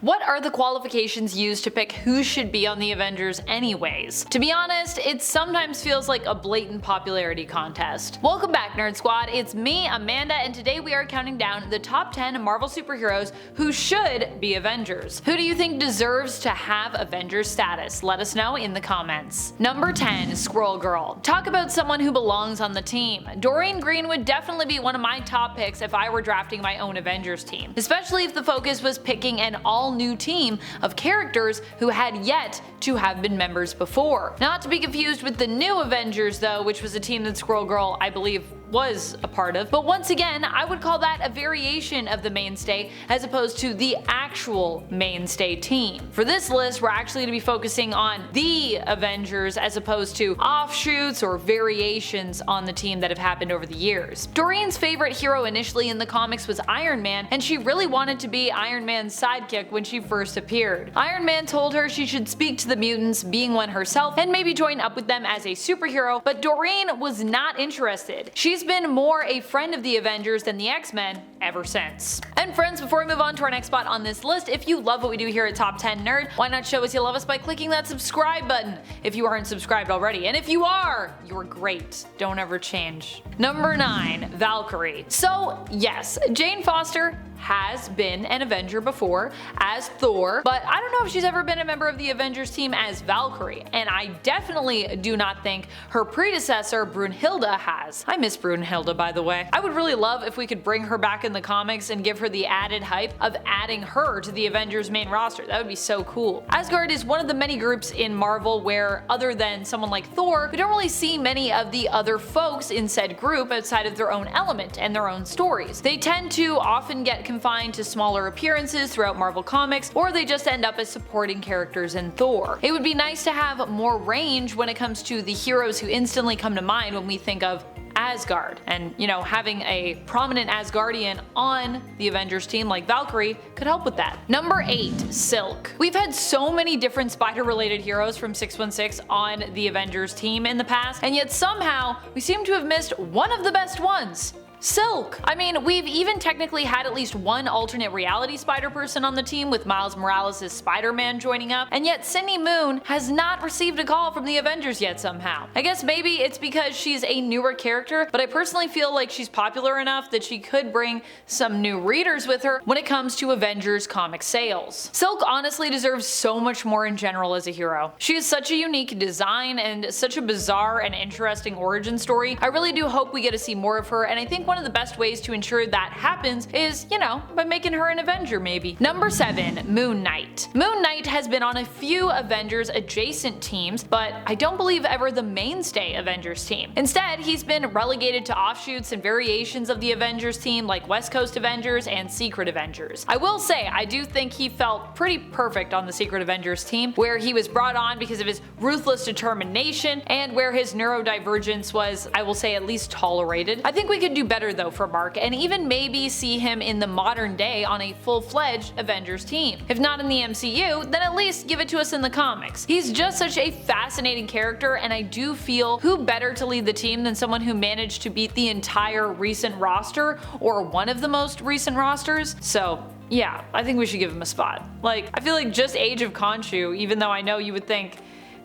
What are the qualifications used to pick who should be on the Avengers anyways? To be honest, it sometimes feels like a blatant popularity contest. Welcome back, Nerd Squad. It's me, Amanda, and today we are counting down the top 10 Marvel superheroes who should be Avengers. Who do you think deserves to have Avengers status? Let us know in the comments. Number 10, Squirrel Girl. Talk about someone who belongs on the team. Doreen Green would definitely be one of my top picks if I were drafting my own Avengers team, especially if the focus was picking an all-new team of characters who had yet to have been members before. Not to be confused with the new Avengers though, which was a team that Squirrel Girl, I believe, was a part of. But once again, I would call that a variation of the mainstay as opposed to the actual mainstay team. For this list, we're actually going to be focusing on the Avengers as opposed to offshoots or variations on the team that have happened over the years. Doreen's favorite hero initially in the comics was Iron Man, and she really wanted to be Iron Man's sidekick when she first appeared. Iron Man told her she should speak to the mutants, being one herself, and maybe join up with them as a superhero, but Doreen was not interested. She's been more a friend of the Avengers than the X-Men ever since. And friends, before we move on to our next spot on this list, if you love what we do here at Top 10 Nerd, why not show us you love us by clicking that subscribe button if you aren't subscribed already. And if you are, you're great. Don't ever change. Number 9, Valkyrie. So yes, Jane Foster has been an Avenger before as Thor, but I don't know if she's ever been a member of the Avengers team as Valkyrie, and I definitely do not think her predecessor Brunhilde has. I miss Brunhilde, by the way. I would really love if we could bring her back in the comics and give her the added hype of adding her to the Avengers main roster. That would be so cool. Asgard is one of the many groups in Marvel where, other than someone like Thor, we don't really see many of the other folks in said group outside of their own element and their own stories. They tend to often get confined to smaller appearances throughout Marvel Comics, or they just end up as supporting characters in Thor. It would be nice to have more range when it comes to the heroes who instantly come to mind when we think of Asgard, and having a prominent Asgardian on the Avengers team like Valkyrie could help with that. Number 8, Silk. We've had so many different spider-related heroes from 616 on the Avengers team in the past, and yet somehow we seem to have missed one of the best ones. Silk. I mean, we've even technically had at least one alternate reality Spider-Person on the team with Miles Morales' Spider-Man joining up, and yet Sydney Moon has not received a call from the Avengers yet somehow. I guess maybe it's because she's a newer character, but I personally feel like she's popular enough that she could bring some new readers with her when it comes to Avengers comic sales. Silk honestly deserves so much more in general as a hero. She has such a unique design and such a bizarre and interesting origin story. I really do hope we get to see more of her, and I think one of the best ways to ensure that happens is, by making her an Avenger maybe. Number 7, Moon Knight. Moon Knight has been on a few Avengers adjacent teams, but I don't believe ever the mainstay Avengers team. Instead, he's been relegated to offshoots and variations of the Avengers team like West Coast Avengers and Secret Avengers. I will say, I do think he felt pretty perfect on the Secret Avengers team, where he was brought on because of his ruthless determination and where his neurodivergence was, I will say, at least tolerated. I think we could do better though for Mark, and even maybe see him in the modern day on a full-fledged Avengers team. If not in the MCU, then at least give it to us in the comics. He's just such a fascinating character, and I do feel who better to lead the team than someone who managed to beat the entire recent roster, or one of the most recent rosters. So yeah, I think we should give him a spot. Like, I feel like just Age of Khonshu, even though I know you would think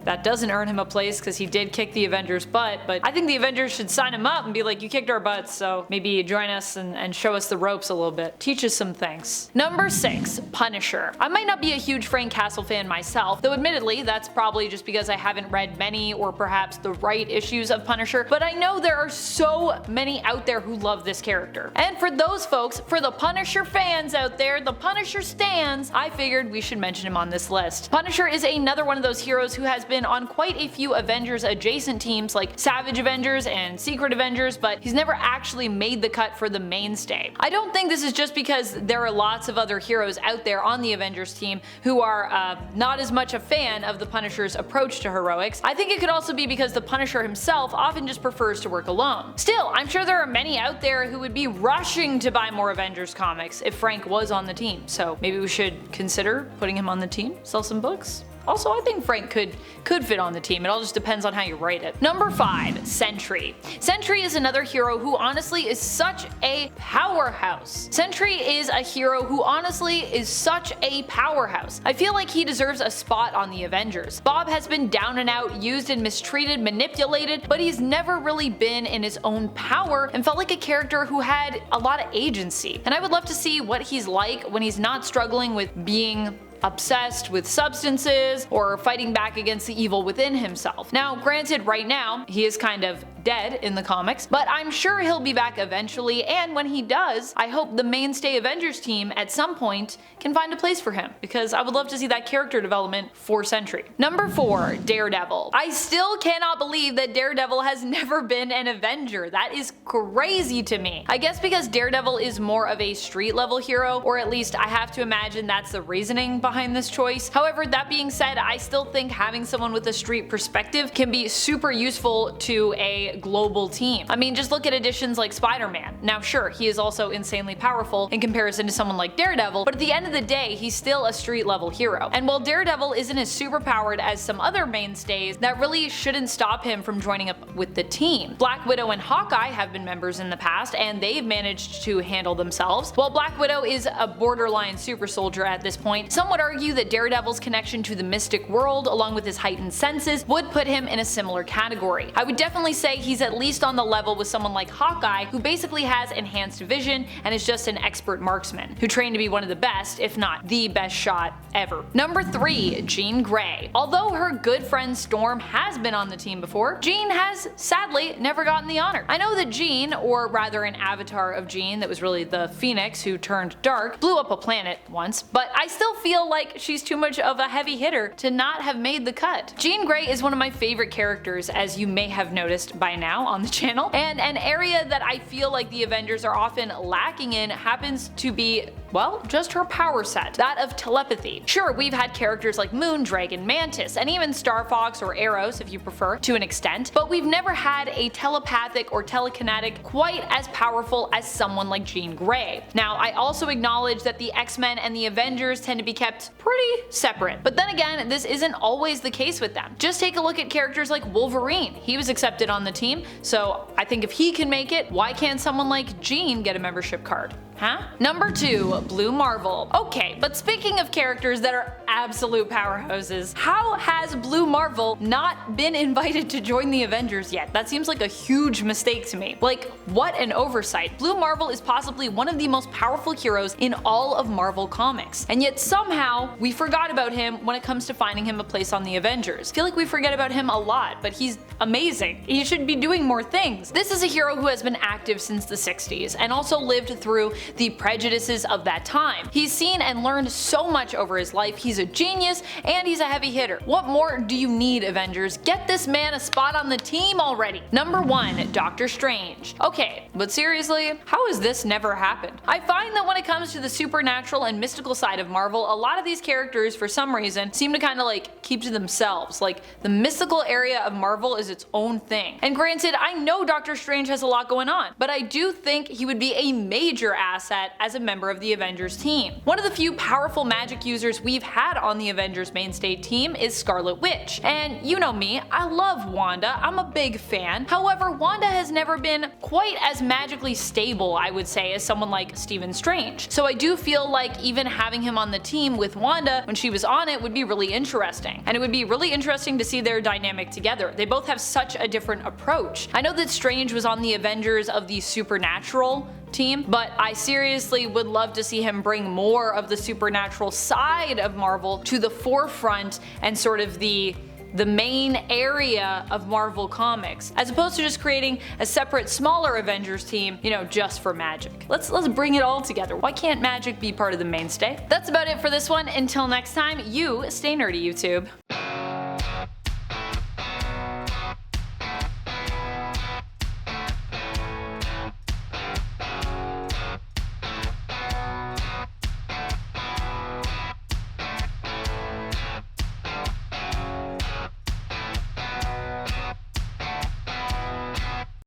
that doesn't earn him a place because he did kick the Avengers' butt, but I think the Avengers should sign him up and be like, you kicked our butts, so maybe join us and show us the ropes a little bit. Teach us some things. Number 6, Punisher. I might not be a huge Frank Castle fan myself, though admittedly that's probably just because I haven't read many or perhaps the right issues of Punisher, but I know there are so many out there who love this character. And for those folks, for the Punisher fans out there, the Punisher stans, I figured we should mention him on this list. Punisher is another one of those heroes who has been on quite a few Avengers adjacent teams like Savage Avengers and Secret Avengers, but he's never actually made the cut for the mainstay. I don't think this is just because there are lots of other heroes out there on the Avengers team who are not as much a fan of the Punisher's approach to heroics. I think it could also be because the Punisher himself often just prefers to work alone. Still, I'm sure there are many out there who would be rushing to buy more Avengers comics if Frank was on the team, so maybe we should consider putting him on the team, sell some books. Also, I think Frank could fit on the team. It all just depends on how you write it. Number 5, Sentry. Sentry is another hero who honestly is such a powerhouse. Sentry is a hero who honestly is such a powerhouse. I feel like he deserves a spot on the Avengers. Bob has been down and out, used and mistreated, manipulated, but he's never really been in his own power and felt like a character who had a lot of agency. And I would love to see what he's like when he's not struggling with being obsessed with substances or fighting back against the evil within himself. Now, granted, right now, he is kind of dead in the comics, but I'm sure he'll be back eventually, and when he does, I hope the mainstay Avengers team at some point can find a place for him, because I would love to see that character development for Sentry. Number 4, Daredevil. I still cannot believe that Daredevil has never been an Avenger. That is crazy to me. I guess because Daredevil is more of a street level hero, or at least I have to imagine that's the reasoning behind this choice. However, that being said, I still think having someone with a street perspective can be super useful to a global team. I mean, just look at additions like Spider-Man. Now sure, he is also insanely powerful in comparison to someone like Daredevil, but at the end of the day, he's still a street level hero. And while Daredevil isn't as super powered as some other mainstays, that really shouldn't stop him from joining up with the team. Black Widow and Hawkeye have been members in the past, and they've managed to handle themselves. While Black Widow is a borderline super soldier at this point, some would argue that Daredevil's connection to the mystic world, along with his heightened senses, would put him in a similar category. I would definitely say he's at least on the level with someone like Hawkeye, who basically has enhanced vision and is just an expert marksman, who trained to be one of the best, if not the best shot ever. Number 3, Jean Grey. Although her good friend Storm has been on the team before, Jean has sadly never gotten the honor. I know that Jean, or rather an avatar of Jean that was really the Phoenix who turned dark, blew up a planet once, but I still feel like she's too much of a heavy hitter to not have made the cut. Jean Grey is one of my favorite characters, as you may have noticed by now on the channel, and an area that I feel like the Avengers are often lacking in happens to be, well, just her power set, that of telepathy. Sure, we've had characters like Moondragon, Mantis, and even Star Fox or Eros if you prefer, to an extent, but we've never had a telepathic or telekinetic quite as powerful as someone like Jean Grey. Now, I also acknowledge that the X-Men and the Avengers tend to be kept pretty separate, but then again, this isn't always the case with them. Just take a look at characters like Wolverine. He was accepted on the team, so I think if he can make it, why can't someone like Jean get a membership card? Huh? Number 2, Blue Marvel. Okay, but speaking of characters that are absolute powerhouses, how has Blue Marvel not been invited to join the Avengers yet? That seems like a huge mistake to me. Like, what an oversight. Blue Marvel is possibly one of the most powerful heroes in all of Marvel Comics, and yet somehow we forgot about him when it comes to finding him a place on the Avengers. I feel like we forget about him a lot, but he's amazing. He should be doing more things. This is a hero who has been active since the 60s, and also lived through the prejudices of that time. He's seen and learned so much over his life. He's a genius, and he's a heavy hitter. What more do you need, Avengers? Get this man a spot on the team already. Number 1, Doctor Strange. Okay, but seriously, how has this never happened? I find that when it comes to the supernatural and mystical side of Marvel, a lot of these characters, for some reason, seem to kind of like keep to themselves. Like, the mystical area of Marvel is its own thing. And granted, I know Doctor Strange has a lot going on, but I do think he would be a major asset as a member of the Avengers team. One of the few powerful magic users we've had on the Avengers mainstay team is Scarlet Witch. And you know me, I love Wanda, I'm a big fan. However, Wanda has never been quite as magically stable, I would say, as someone like Stephen Strange. So I do feel like even having him on the team with Wanda when she was on it would be really interesting. And it would be really interesting to see their dynamic together. They both have such a different approach. I know that Strange was on the Avengers of the Supernatural team, but I seriously would love to see him bring more of the supernatural side of Marvel to the forefront and sort of the main area of Marvel Comics, as opposed to just creating a separate smaller Avengers team, you know, just for magic. Let's bring it all together. Why can't magic be part of the mainstay? That's about it for this one. Until next time, you stay nerdy, YouTube.